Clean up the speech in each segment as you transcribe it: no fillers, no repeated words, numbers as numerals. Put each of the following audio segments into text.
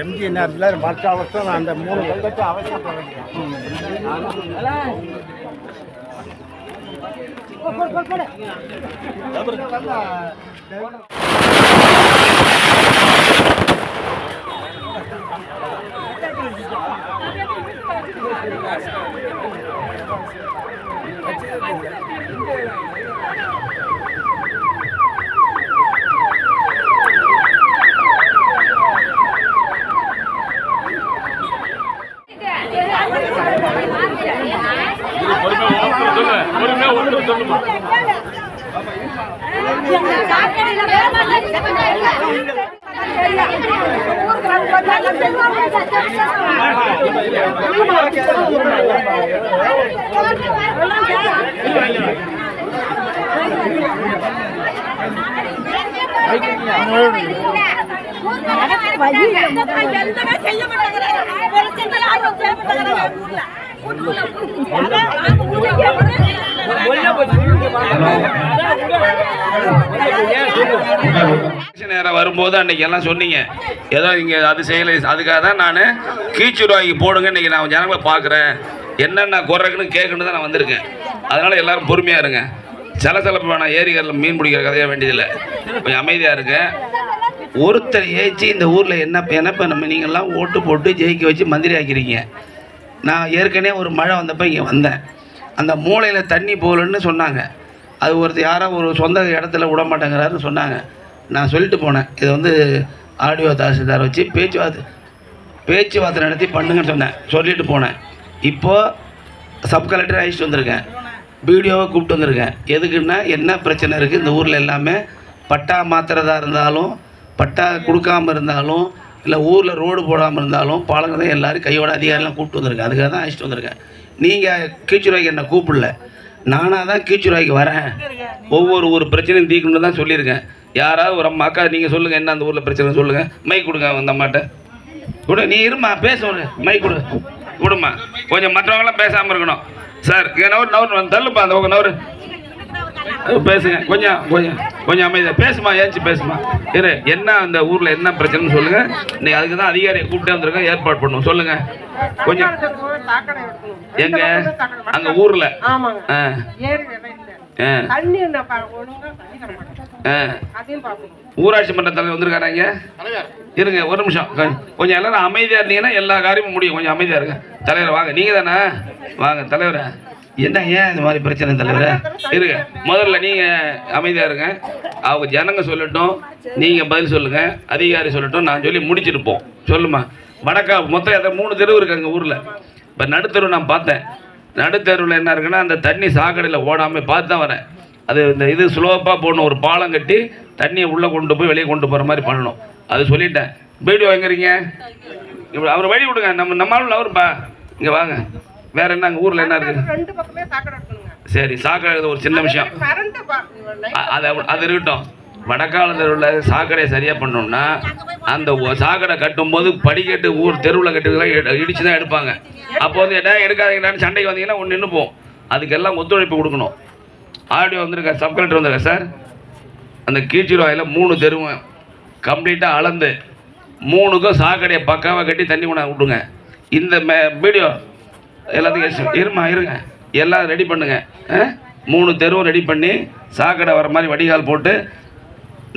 MG நேரத்தில் மற்ற அவசரம் அந்த 3 கல்வெட்டு அவசியம் நேரம் வரும்போது அன்னைக்கு எல்லாம் சொன்னீங்க ஏதோ இங்கே அது செய்யலை, அதுக்காக தான் நான் கீச்சுருவாய்க்கு போடுங்க இன்னைக்கு நான் ஜனங்களை பார்க்குறேன், என்னென்ன குறைக்குன்னு கேட்கணுன்னு தான் நான் வந்திருக்கேன். அதனால் எல்லாரும் பொறுமையாக இருங்க. சலசலப்பு வேணாம், ஏரிகளில் மீன் பிடிக்கிற கதையாக வேண்டியதில்லை, கொஞ்சம் அமைதியாக இருங்க. ஒருத்தர் ஏச்சு இந்த ஊரில் என்ன நம்ம நீங்கள்லாம் ஓட்டு போட்டு ஜெயிக்க வச்சு மந்திரி ஆக்கிறீங்க. நான் ஏற்கனவே ஒரு மழை வந்தப்போ இங்கே வந்தேன், அந்த மூளையில் தண்ணி போகலன்னு சொன்னாங்க. அது ஒருத்தர் யாரோ ஒரு சொந்த இடத்துல விட மாட்டேங்கிறாருன்னு சொன்னாங்க. நான் சொல்லிட்டு போனேன், இதை வந்து ஆடியோ தாசில்தார் வச்சு பேச்சுவார்த்தை நடத்தி பண்ணுங்கன்னு சொன்னேன், சொல்லிட்டு போனேன். இப்போது சப் கலெக்டர் அழைச்சிட்டு வந்திருக்கேன், வீடியோவை கூப்பிட்டு வந்திருக்கேன். எதுக்குன்னா என்ன பிரச்சனை இருக்குது இந்த ஊரில், எல்லாமே பட்டா மாத்திரதாக இருந்தாலும், பட்டா கொடுக்காமல் இருந்தாலும், இல்லை ஊரில் ரோடு போடாமல் இருந்தாலும், பாலங்க தான் எல்லோரும் கையோட அதிகாரிலாம் கூப்பிட்டு வந்திருக்கேன். அதுக்காக தான் அழைச்சிட்டு வந்திருக்கேன். நீங்கள் கீச்சுராய்க்கு என்னை கூப்பிடல, நானாக தான் கீச்சுராய்க்கு வரேன். ஒவ்வொரு பிரச்சனையும் தீர்க்கணும்னு தான் சொல்லியிருக்கேன். யாராவது ஒரு அம்மா அக்கா நீங்கள் சொல்லுங்கள், என்ன அந்த ஊரில் பிரச்சனை சொல்லுங்கள், மைக் கொடுங்க அந்த அம்மாட்ட கூட. நீ இருமா பேச, மைக் கொடுமா, கொஞ்சம் மற்றவங்களாம் பேசாமல் இருக்கணும். சார் நவர் தள்ளுப்பா, அந்த பக்கம் நவர் பேசுங்க, கொஞ்சம் அமைதியாக பேசுமா, ஏச்சு பேசுமா இரு. என்ன அந்த ஊரில் என்ன பிரச்சனைன்னு சொல்லுங்கள். இன்னைக்கு அதுக்கு தான் அதிகாரியை கூப்பிட்டு வந்திருக்கேன், ஏற்பாடு பண்ணுவோம். சொல்லுங்கள் கொஞ்சம். எங்க அங்கே ஊரில் ஊராட்சி மன்ற தலைவர் வந்திருக்காங்க. இருங்க ஒரு நிமிஷம், கொஞ்சம் எல்லாரும் அமைதியாக இருந்தீங்கன்னா எல்லா காரியமும் முடியும். கொஞ்சம் அமைதியாக இருங்க. தலைவர் வாங்க, நீங்கள் தானே வாங்க. தலைவரை என்ன ஏன் இந்த மாதிரி பிரச்சனை தலைவரை? இருங்க, முதல்ல நீங்கள் அமைதியாக இருங்க. அவங்க ஜனங்க சொல்லட்டும், நீங்கள் பதில் சொல்லுங்கள், அதிகாரி சொல்லட்டும், நான் சொல்லி முடிச்சிருப்போம். சொல்லுமா. வடக்கா மொத்தம் எதாவது 3 தெருவு இருக்குங்க ஊரில். இப்போ நடுத்தெருவு நான் பார்த்தேன், நடுத்தெருவில் என்ன இருக்குன்னா அந்த தண்ணி சாக்கடையில் ஓடாமல் பார்த்து தான் வரேன். அது இந்த இது ஸ்லோப்பாக போடணும், ஒரு பாலம் கட்டி தண்ணியை உள்ளே கொண்டு போய் வெளியே கொண்டு போகிற மாதிரி பண்ணணும். அது சொல்லிட்டேன். வீடியோ எங்கிறீங்க, இப்படி அவர் வழி விடுங்க. நம்மளும் அவருப்பா இங்கே வாங்க. வேற என்ன அங்கே ஊரில் என்ன இருக்குது? சரி, சாக்கடை ஒரு சின்ன விஷயம், அது இருக்கட்டும். வடக்கால தெருவில் சாக்கடையை சரியாக பண்ணோம்னா அந்த சாக்கடை கட்டும்போது படிக்கட்டு ஊர் தெருவில் கட்டுறதுலாம் இடிச்சு தான் எடுப்பாங்க. அப்போ வந்து என்ன எடுக்காதீங்கன்னு சண்டைக்கு வந்தீங்கன்னா ஒன்று நின்று போகும். அதுக்கெல்லாம் ஒத்துழைப்பு கொடுக்கணும். ஆடியோ வந்திருக்கேன், சப் கலெக்டர் வந்திருக்கேன். சார் அந்த கீழ்ச்சிருவாயில் 3 தெருவும் கம்ப்ளீட்டாக அளந்து 3க்கும் சாக்கடையை பக்காவாக கட்டி தண்ணி கொண்டாந்து விட்டுங்க. இந்த வீடியோ எல்லாத்துக்கும் இருங்க, எல்லாம் ரெடி பண்ணுங்க. 3 தெருவும் ரெடி பண்ணி சாக்கடை வர மாதிரி வடிகால் போட்டு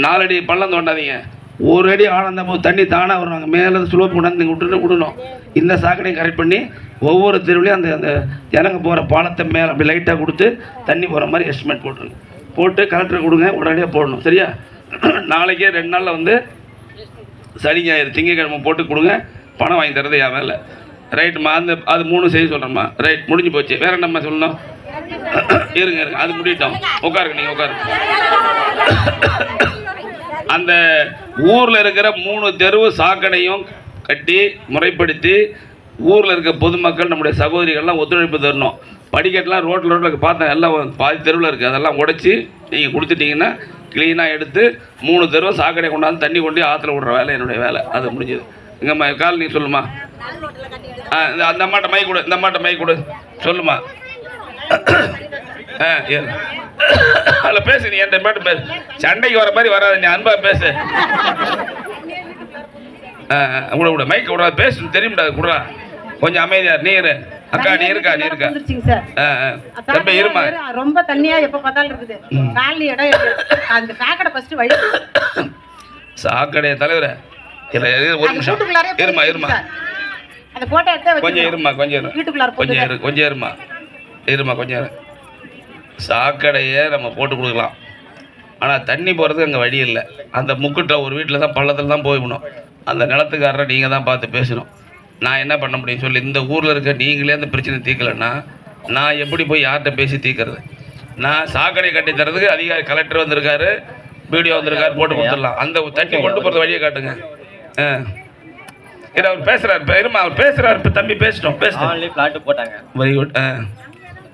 4 அடி பள்ளம் தோண்டாதீங்க. 1 அடி ஆனந்த போது தண்ணி தானாக வருவாங்க. மேலே ஸ்லோப் கொண்டாந்து விடணும். இந்த சாக்கடையை கரெக்ட் பண்ணி ஒவ்வொரு தெருவிலையும் அந்த ஜனங்க போகிற பாலத்தை மேலே அப்படி லைட்டாக கொடுத்து தண்ணி போகிற மாதிரி எஸ்டிமேட் போட்டுருங்க. போட்டு கலெக்டர் கொடுங்க, உடனடியாக போடணும். சரியா? நாளைக்கே 2 நாளில் வந்து சனி ஞாயிறு திங்கக்கிழமை போட்டு கொடுங்க. பணம் வாங்கி தரது என் வேலை. ரைட்டுமா, அது 3 செய்ய சொல்கிறேம்மா. ரைட், முடிஞ்சு போச்சு. வேறு என்னம்மா சொல்லணும்? இருங்க, அது முடிட்டோம். உட்காருங்க, நீங்கள் உட்காருங்க. அந்த ஊரில் இருக்கிற 3 தெருவு சாக்கடையும் கட்டி முறைப்படுத்தி ஊரில் இருக்க பொதுமக்கள் நம்முடைய சகோதரிகள்லாம் ஒத்துழைப்பு தரணும். படிக்கட்டெலாம் ரோட்டில் பார்த்தேன், எல்லாம் பாதி தெருவில் இருக்குது. அதெல்லாம் உடைச்சி நீங்கள் கொடுத்துட்டிங்கன்னா க்ளீனாக எடுத்து 3 தடவை சாக்கடை கொண்டாந்து தண்ணி கொண்டு ஆற்றுல விடுற வேலை என்னுடைய வேலை. அது முடிஞ்சது. எங்கம்மா கால் நீ சொல்லுமா. அந்த அம்மாட்ட மை கொடு, இந்த அம்மாட்ட மை கொடு, சொல்லுமா. அதில் பேசு, நீ என்கிட்ட பாட்டு பேசு. சண்டைக்கு வர மாதிரி வராது, நீ அன்பா பேசு. கூட கூட மைக்க விடாது, பேசு தெரியும்டா. குடுறா கொஞ்சம் அமைதியா. நீ இரு அக்கா, நீ இருக்கா தம்பி இருமா. ரொம்ப தண்ணியா எப்ப பார்த்தாலும் இருக்குது. காலி இடம் அந்த சாக்கடை ஃபர்ஸ்ட் வழி. சாக்கடை தலைவரே ஒரு நிமிஷம் இருமா இருமா. அந்த போட்டோ எடுத்து கொஞ்சம் இருமா, கொஞ்சம் வீட்டுக்குள்ளார கொஞ்சம் இருமா இருமா கொஞ்சம். சாக்கடையை நம்ம போட்டு கொடுக்கலாம், ஆனால் தண்ணி போகிறதுக்கு அங்கே வழி இல்லை. அந்த முக்கிட்ட ஒரு வீட்டில் தான் பள்ளத்தில் தான் போய்க்கணும். அந்த நிலத்துக்காரரை நீங்கள் தான் பார்த்து பேசணும். நான் என்ன பண்ண முடியும் சொல்லி, இந்த ஊரில் இருக்க நீங்களே அந்த பிரச்சனை தீர்க்கலைன்னா நான் எப்படி போய் யார்கிட்ட பேசி தீர்க்கறது? நான் சாக்கடை கட்டி தரதுக்கு அதிகாரி கலெக்டர் வந்திருக்காரு, வீடியோ வந்திருக்காரு, போட்டு கொடுத்துடலாம். அந்த தண்ணி கொண்டு போகிறது வழியை காட்டுங்க. இல்லை அவர் பேசுகிறார், இருமா அவர் பேசுகிறார். இப்போ தம்பி பேசிட்டோம், பேசுகிறோம். பிளாட் போட்டாங்க. Very good.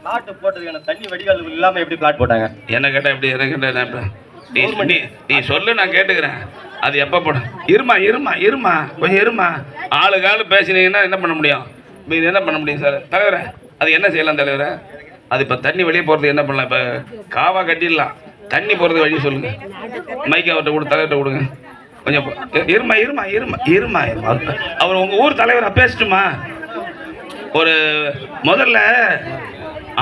பிளாட் போட்டதுக்கான தண்ணி வடிகால் இல்லாமல் எப்படி பிளாட் போட்டாங்க? என்ன கேட்டால் எப்படி என்ன கேட்டேன்? நீ சொல்லு, நான் கேட்டுக்கிறேன். அது எப்போ போடும்? இருமா இருமா இருமா கொஞ்சம் இருமா. ஆளு பேசினீங்கன்னா என்ன பண்ண முடியும்? இப்போ இது என்ன பண்ண முடியும் சார் தலைவரை? அது என்ன செய்யலாம் தலைவரை? அது இப்போ தண்ணி வெளியே போகிறதுக்கு என்ன பண்ணலாம்? இப்போ காவா கட்டிடலாம், தண்ணி போகிறது வழி சொல்லுங்கள். மைக்கு அவர்கிட்ட கொடு, தலைவர்கிட்ட கொடுங்க. கொஞ்சம் இருமா இருமா இருமா இருமா இருமா. அவர் உங்கள் ஊர் தலைவராக பேசட்டுமா? ஒரு முதல்ல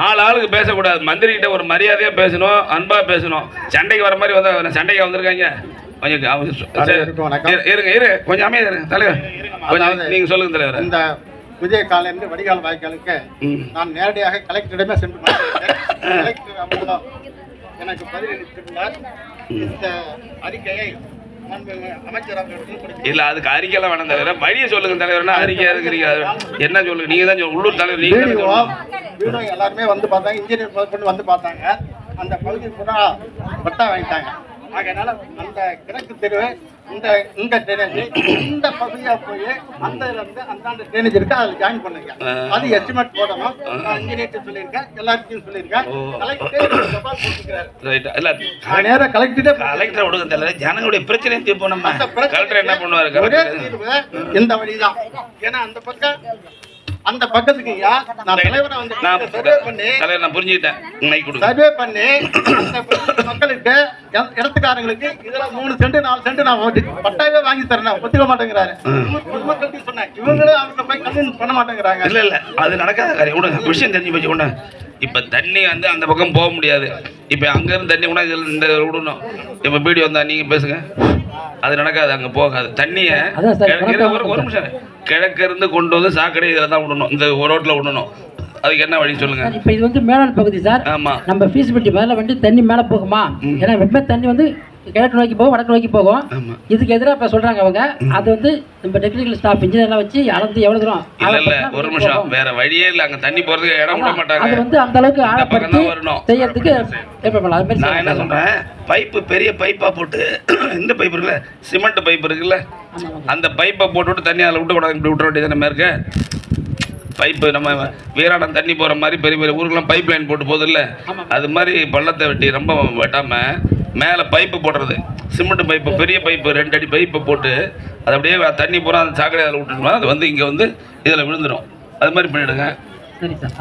ஆளுக்கு பேசக்கூடாது. மந்திரிகிட்ட ஒரு மரியாதையாக பேசணும், அன்பாக பேசணும். சண்டைக்கு வர மாதிரி வந்து சண்டைக்கு வந்திருக்காங்க. கொஞ்சம் இருங்க கொஞ்சம் அமைதியா இருங்க தலைவர். கொஞ்சம் நீங்க சொல்லுங்க தலைவர். இந்த புதிய காலிலிருந்து வடிகால் வாய்க்காலுக்கு நான் நேரடியாக கலெக்டரிடமே சென்று கலெக்டர் எனக்கு பதிலளித்துள்ளார். இந்த அறிக்கையை இல்ல அதுக்கு அறிக்கையெல்லாம் வேணாம் தலைவர், வழியை சொல்லுங்க தலைவர்னா. அறிக்கையா இருக்கிறீங்க என்ன சொல்லுங்க, நீங்க தான் உள்ளூர் தலைவர். நீங்க எல்லாருமே வந்து பார்த்தாங்க, இன்ஜினியர் வந்து பார்த்தாங்க. அந்த பகுதி பூரா பட்டா வாங்கிட்டாங்க. அதனால அந்த கிழக்கு தெருவு இந்த ட்ரைனேஜ் இந்த பகுதியா போய் அந்த ட்ரைனேஜ் இருக்கு, அதில் ஜாயின் பண்ணுங்க. அது எஸ்டிமேட் போடணும். இன்ஜினியர் சொல்லியிருக்கேன், எல்லாருக்கும் சொல்லியிருக்கேன். நேரம் கலெக்டர் விடுங்க தலைவர். ஜனங்களுடைய பிரச்சனையை தீர்ப்போம். நம்ம கலெக்டர் என்ன பண்ணுவாரு? ஒரே தீர்வு இந்த வழிதான். ஏன்னா அந்த பக்கத்துக்கு நான் புரிஞ்சுக்கிட்டேன். சர்வே பண்ணி மக்களுக்கு இடத்துக்காரங்களுக்கு இதுல 3 சென்ட் 4 சென்ட் நான் பட்டாவே வாங்கி தரேன் ஒத்துக்க மாட்டேங்கிறாரு. பொதுமக்களுக்கு சொன்னேன், இவங்களும் அவங்க போய் கன்வின்ஸ் பண்ண மாட்டேங்கிறாங்க. இல்ல அது நடக்காத காரியம். விஷயம் தெரிஞ்சு போச்சு கொண்டு. இப்ப தண்ணி அந்த பக்கம் போக முடியாது. இப்ப அங்க இருந்து தண்ணி கூட இந்த விடணும். இப்ப வீடியோ வந்தா நீங்க பேசுங்க. அது நடக்காது, அங்க போகாது. தண்ணியை ஒரு நிமிஷம் கிழக்கு இருந்து கொண்டு வந்து சாக்கடை இதில் தான் விடணும், இந்த ரோட்ல விடணும். அதுக்கு என்ன வழி சொல்லுங்க? இப்போ இது வந்து மேலாண் பகுதி சார். ஆமா, நம்ம ஃபீஸிபிலிட்டி மேலே வந்து தண்ணி மேலே போகுமா? ஏன்னா வெப்ப தண்ணி வந்து கிழக்கு நோக்கி போகும், வடக்கு நோக்கி போகும். இதுக்கு எதிராக இப்போ சொல்றாங்க அவங்க. அது வந்து நம்ம டெக்னிக்கல் ஸ்டாஃப் இன்ஜினியர்லாம் வச்சு அளந்து எவ்வளவு தூரம். இல்ல ஒரு நிமிஷம், வேற வழியே இல்லை. அங்க தண்ணி போறதுக்கு இடம் விட மாட்டாங்க. அது வந்து அந்த அளவுக்கு ஆழப்படுத்தி செய்யறதுக்கு நான் என்ன சொல்றேன், பைப்பு பெரிய பைப்பா போட்டு இந்த பைப் இருக்குல்ல, சிமெண்ட் பைப் இருக்குல்ல, அந்த பைப்பை போட்டு தண்ணி அதில் விட்டு கூடாது. இப்படி விட்டுற வேண்டியது நம்ம இருக்க பைப்பு. நம்ம வீராடம் தண்ணி போகிற மாதிரி பெரிய பெரிய ஊருக்கெல்லாம் பைப் லைன் போட்டு போகுது இல்லை, அது மாதிரி பள்ளத்தை வெட்டி ரொம்ப வெட்டாமல் மேலே பைப்பு போடுறது. சிமெண்ட் பைப்பு, பெரிய பைப்பு 2 அடி பைப்பை போட்டு அது அப்படியே தண்ணி பூரா அந்த சாக்கடை அதில் விட்டுட்டோம்னா அது வந்து இங்கே வந்து இதில் விழுந்துடும். அது மாதிரி பண்ணிவிடுங்க.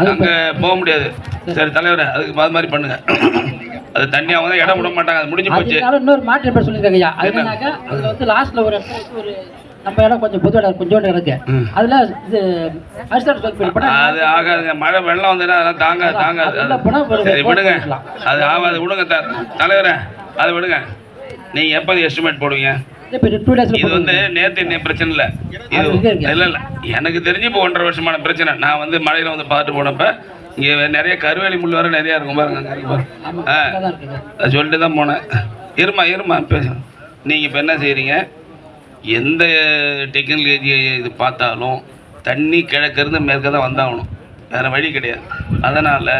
அங்கே போக முடியாது. சரி தலைவரை, அதுக்கு அது மாதிரி பண்ணுங்க. அது தண்ணி அவங்க தான் இடம் விட மாட்டாங்க. அது முடிஞ்சு போச்சு. இன்னொரு மாற்று பேர் சொல்லியிருக்காங்க ஐயா. அதுனாக்கா அதில் வந்து லாஸ்ட்டில் ஒரு நம்ம இடம் கொஞ்சம் பொது இடம் கொஞ்சோண்டு இருக்கு. அதில் இது அது ஆகாதுங்க. மழை வெள்ளம் வந்ததுன்னா அதெல்லாம் தாங்காது. சரி விடுங்க, அது ஆகாது விடுங்க தலைவரை, அது விடுங்க. நீங்கள் எப்போ எஸ்டிமேட் போடுவீங்க? இது வந்து நேற்று பிரச்சனை இல்லை. இது இல்லை எனக்கு தெரிஞ்சு இப்போ 1.5 வருஷமான பிரச்சனை. நான் வந்து மழையில் வந்து பார்த்துட்டு போனப்ப இங்கே நிறைய கருவேலி முள் வர நிறையா இருக்கும் பாருங்க. அது சொல்லிட்டு தான் போனேன். இருமா பேசுங்க. நீங்கள் இப்போ என்ன செய்கிறீங்க? எந்த டெக்னாலஜி இது பார்த்தாலும் தண்ணி கிழக்கிருந்து மேற்க தான் வந்தாகணும், வேறு வழி கிடையாது. அதனால்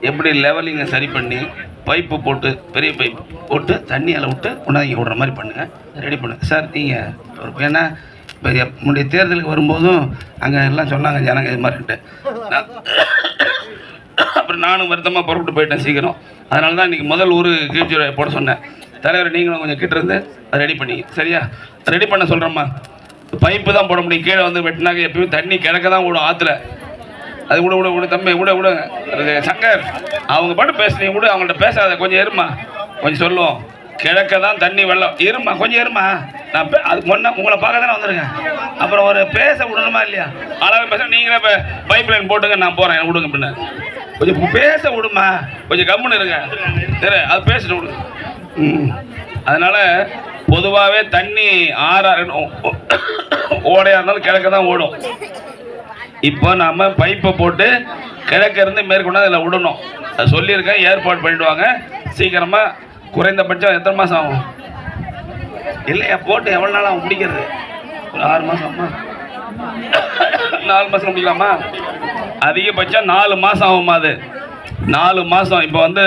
எப்படி லெவலிங்கை சரி பண்ணி பைப்பு போட்டு, பெரிய பைப்பு போட்டு தண்ணி அதில் விட்டு கொண்டாந்து விடுற மாதிரி பண்ணுங்கள், ரெடி பண்ணுங்கள் சார். நீங்கள் ஏன்னா இப்போ முன்னாடி தேர்தலுக்கு வரும்போதும் அங்கே எல்லாம் சொன்னாங்க ஜனங்க இது மாதிரின்ட்டு. அப்புறம் நானும் வருத்தமாக புறப்பட்டு போயிட்டேன் சீக்கிரம். அதனால தான் இன்றைக்கி முதல் ஊர் கீழ்ச்சியை போட சொன்னேன். தலைவர் நீங்களும் கொஞ்சம் கிட்ட இருந்து அதை ரெடி பண்ணி சரியா ரெடி பண்ண சொல்கிறேம்மா. பைப்பு தான் போட முடியும். கீழே வந்து வெட்டினாக்க எப்பயும் தண்ணி கிடக்க தான் விடும் ஆற்றுல. அது விட தம்பி விட அது சங்கர் அவங்க பாட்டு பேசுனீங்க விட அவங்கள்ட்ட பேசாத கொஞ்சம் இருமா கொஞ்சம் சொல்லுவோம். கிழக்க தான் தண்ணி வெள்ளம் இருமா கொஞ்சம் இருமா. நான் அதுக்கு முன்னே உங்களை பார்க்க தானே வந்திருக்கேன். அப்புறம் ஒரு பேச விடணுமா இல்லையா? அளவு பேச நீங்களே இப்போ பைப் லைன் போட்டுங்க நான் போகிறேன் விடுங்க பின்ன கொஞ்சம் பேச விடுமா கொஞ்சம் கம்முன்னு இருங்க சரி அது பேசிட்டு விடுங்க. அதனால் பொதுவாகவே தண்ணி ஓடையாக இருந்தாலும் கிழக்க தான் ஓடும். இப்போ நம்ம பைப்பை போட்டு கிழக்க இருந்து மேற்கொண்டு அதில் விடணும். அது சொல்லியிருக்கேன் ஏற்பாடு பண்ணிவிடுவாங்க சீக்கிரமாக. குறைந்தபட்சம் எத்தனை மாதம் ஆகும் இல்லையா? போட்டு எவ்வளோ நாள் ஆகும் முடிக்கிறது? ஒரு 6 மாதம்மா 4 மாதம் முடிக்கலாமா? அதிகபட்சம் 4 மாதம் ஆகுமா? அது 4 மாதம். இப்போ வந்து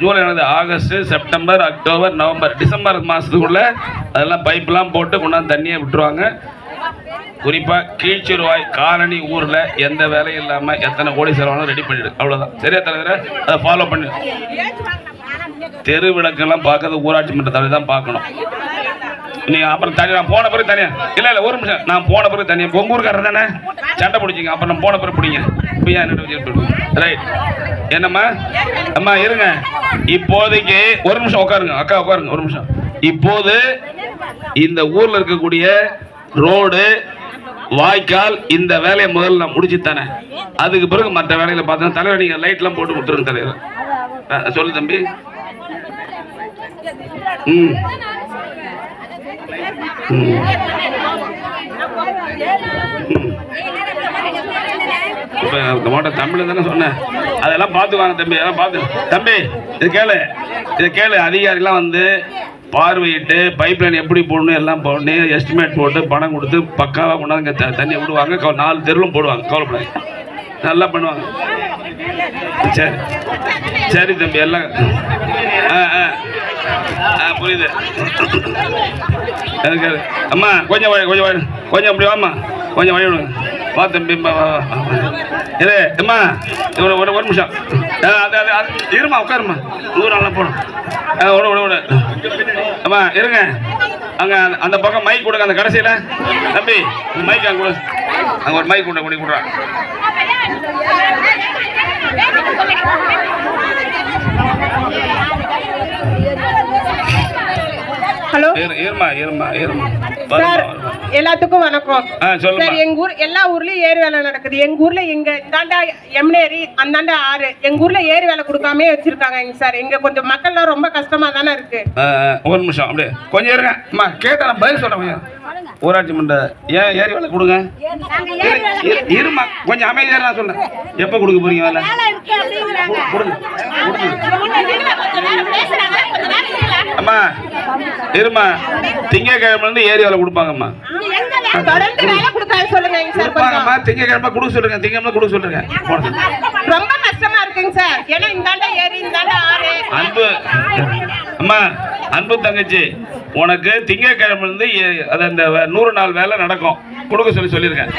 July August September October November December மாதத்துக்குள்ளே அதெல்லாம் பைப்லாம் போட்டு கொண்டாந்து தண்ணியை விட்டுருவாங்க. குறிப்பாக கீழ்ச்சிறுவாய் காலனி ஊரில் எந்த வேலையும் இல்லாமல் எத்தனை கோடி செலவாலும் ரெடி பண்ணிவிடு. அவ்வளோதான் சரியா தலைவரை? அதை ஃபாலோ பண்ணு. தெரு விளக்கெல்லாம் பார்க்கறது ஊராட்சி மன்ற தலைவர் தான் பார்க்கணும். நீங்கள் அப்புறம் தனியாக நான் போன பிறகு தனியாக இல்லை ஒரு நிமிஷம் நான் போன பிறகு தனியாக உங்கள் ஊருக்காரர் தானே சண்டை பிடிச்சிங்க. அப்புறம் நான் போன பிறகு பிடிங்க இப்போ ஏன் ரைட் என்னம்மா அம்மா இருங்க. இப்போதைக்கு ஒரு நிமிஷம் உட்காருங்க அக்கா உட்காருங்க ஒரு நிமிஷம். இப்போது இந்த ஊரில் இருக்கக்கூடிய ரோடு வாய்க்கால் இந்த வேலையை முதல்ல நான் முடிச்சு தானே அதுக்கு பிறகு மற்ற வேலைகளை பார்த்தா தலைவர் நீங்கள் லைட்லாம் போட்டு கொடுத்துருங்க தலைவர். சொல்லு தம்பி. இப்போ தமிழ் தானே சொன்னேன் அதெல்லாம் பார்த்துக்குவாங்க தம்பி. அதெல்லாம் பார்த்து தம்பி இதை கேளு அதிகாரிலாம் வந்து பார்வையிட்டு பைப் லைன் எப்படி போடணும் எல்லாம் போடணு எஸ்டிமேட் போட்டு பணம் கொடுத்து பக்காவாக கொண்டாந்து தண்ணியை விடுவாங்க. 4 தெருலும் போடுவாங்க. கவலைப்படாது நல்லா பண்ணுவாங்க. சரி சரி தம்பி எல்லாம் புரியுது. எனக்கு அம்மா கொஞ்சம் கொஞ்சம் அப்படி வாம்மா கொஞ்சம் வழி விடுங்க வா தம்பி இது அம்மா ஒரு நிமிஷம் இருமா உட்காருமா ஊரெல்லாம் போகணும் விட அம்மா இருங்க. அங்கே அந்த பக்கம் மைக் கொடுங்க அந்த கடைசியில் தம்பி மைக் அங்கே கொடு அங்கே ஒரு மைக் கொண்டு கொடுறான். ஹலோ இருமா சார் எல்லாத்துக்கும் வணக்கம். சொல்லுங்க சார் எங்க ஊர் எல்லா ஊர்லயும் ஏரி வேலை நடக்குது. எங்க ஊர்ல இங்க இந்தாண்டா எம்னேரி அந்தாண்டா ஆறு எங்க ஊர்ல ஏரி வேலை கொடுக்காம வச்சிருக்காங்க சார். இங்க கொஞ்சம் மக்கள்லாம் ரொம்ப கஷ்டமா தானே இருக்கு. ஒரு நிமிஷம் அப்படியே கொஞ்சம் இருங்க அம்மா கேட்டா நான் பதில் சொல்றேன். ஊராட்சி மன்ற ஏன் ஏரி வேலை கொடுங்க இருமா கொஞ்சம் அமைதியாக நான் சொல்றேன். எப்போ கொடுக்க போறீங்க வேலை கொடுங்க அம்மா இருமா. திங்கக்கிழமை ஏரி வேலை கொடுப்பாங்கம்மா. கொடுப்பாங்கம்மா திங்கக்கிழமை கொடுக்க சொல்லுங்க. திங்கக்கிழமை கொடுக்க சொல்லுங்க. ரொம்ப கஷ்டமா இருக்குங்க சார். ஏன்னா இந்தாண்டா ஏரி இந்தாண்டா ஆறு அன்பு அம்மா அன்பு தங்கச்சி உனக்கு திங்கக்கிழமை அது அந்த 100 நாள் வேலை நடக்கும் கொடுக்க சொல்லியிருக்கேன்.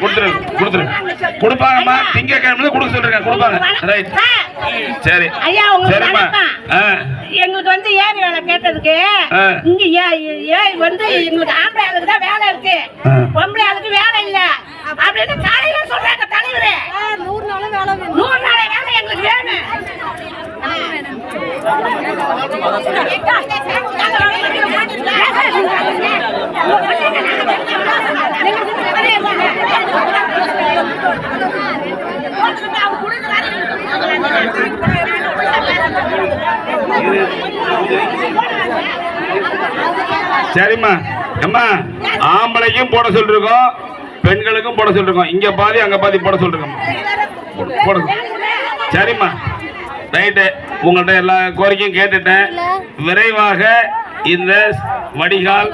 கொடுத்துருங்க கொடுப்பாங்கம்மா. திங்கக்கிழமை கொடுக்க சொல்லிருக்கேன் கொடுப்பாங்க. ரைட் சரி சரிம்மா. எங்களுக்கு வந்து ஏரி வேலை கேட்டதுக்கு இங்க வந்து எங்களுக்கு ஆம்பளை ஆளுக்கு தான் வேலை இருக்கு பொம்பளை ஆளுக்கு வேலை இல்ல அப்படின்னு காலையில சொல்றாங்க தலைவரே. 100 நாள் வேலை எங்களுக்கு வேணும். சரிம்மா அம்மா ஆம்பளைக்கும் போட சொல்லிருக்கோம் பெண்களுக்கும் போட சொல்லிருக்கோம். இங்க பாதி அங்க பாதி போட சொல்லிருக்கோம். போடுங்க சரிம்மா ரைட்டு. உங்கள்கிட்ட எல்லா கோரிக்கையும் கேட்டுட்டேன். விரைவாக இந்த வடிகால்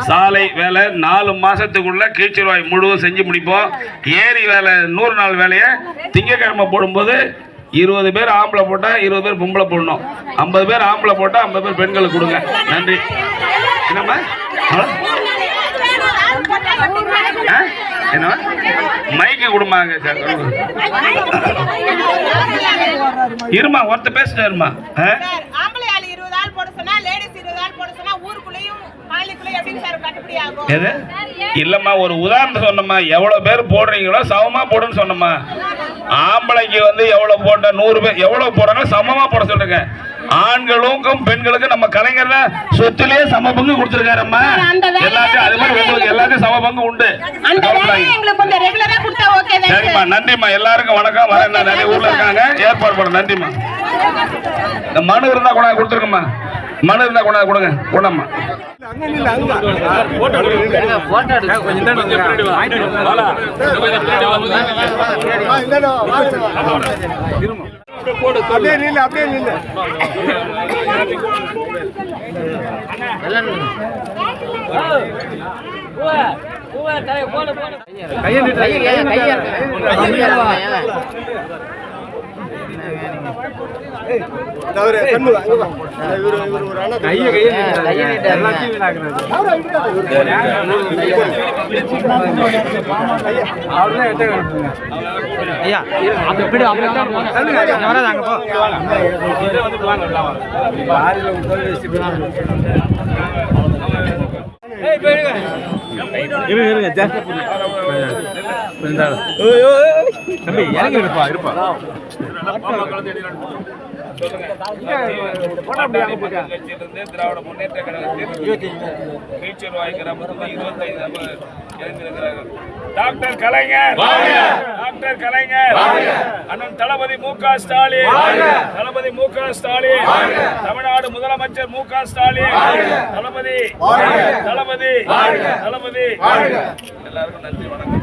சாலை வேலை 4 மாசத்துக்குள்ள கீழ்ச்சிறுவாய் முழுவதும் செஞ்சு முடிப்போம். ஏரி வேலை 100 நாள் வேலையை திங்கக்கிழமை போடும்போது 20 பேர் ஆம்பளை போட்டா 20 பேர் பொம்பளை போடணும். 50 பேர் ஆம்பளை போட்டா 50 பேர் பெண்களுக்கு கொடுங்க. நன்றி. என்னம்மா என்ன மைக்கு கொடுமாங்க சார். இருமா ஒருத்த பேசிட்டாருமா. ஆம்பளை ஆளு 20 ஆள் போட சொன்னா எப்படிங்க சார் கட்டுப்படி ஆகும்? எது இல்லம்மா, ஒரு உதாரணம் சொன்னம்மா. எவ்வளவு பேர் போடுறீங்களோ சமமா போடுன்னு சொன்னம்மா. ஆம்பளைக்கு வந்து எவ்வளவு போட்ட 100 பேர் எவ்வளவு போடுறாங்க சமமா போட சொல்றேங்க. ஆண்களுக்கும் பெண்களுக்கும் நம்ம கலைஞர் சொத்துலயே சம பங்கு கொடுத்துருக்காரம்மா. எல்லாத்தையும் அது மாதிரி உங்களுக்கு எல்லாத்தையும் சம பங்கு உண்டு. அந்த வேலையை எங்களுக்கு கொஞ்சம் ரெகுலரா கொடுத்தா ஓகே தான். சரிம்மா, நன்றிம்மா. எல்லாருக்கும் வணக்கம். வரேன், நிறைய ஊர்ல இருக்காங்க, ஏற்பாடு பண்ண. நன்றிம்மா. இந்த மனு இருந்தா கொண்டாந்து கொடுத்துருக்கம்மா. மனு இருந்தா கொண்டாந்து கொடுங்க. கொண்டாம்மா. அப்படியே நில்லு, அப்படியே நில்லு. தவறு கண்ணு அங்க வா. இவரு ஒரு அண்ணா கையை நீட்ட எல்லாத்தையும் வினாக்குறாரு. அவர்தான் எட்ட கட்டுங்க. ஐயா அந்த பிடி அப்படியே போங்க. வராத அங்க போ. வந்து வாங்க எல்லாம். பாரில உட்கார்ந்து வச்சிருக்காங்க. ஏய் போயிடுங்க. இருங்க ஜாஸ்தி இருந்தாலும் தம்பி இறங்கி இருப்பா திராவிட முன்னேற்ற கழகத்தில் டாக்டர் கலைஞர், டாக்டர் கலைஞர், அண்ணன் தளபதி மு.க. ஸ்டாலின், தளபதி மு.க. ஸ்டாலின், தமிழ்நாடு முதலமைச்சர் மு.க. ஸ்டாலின், தளபதி தளபதி தளபதி. எல்லாருக்கும் நன்றி, வணக்கம்.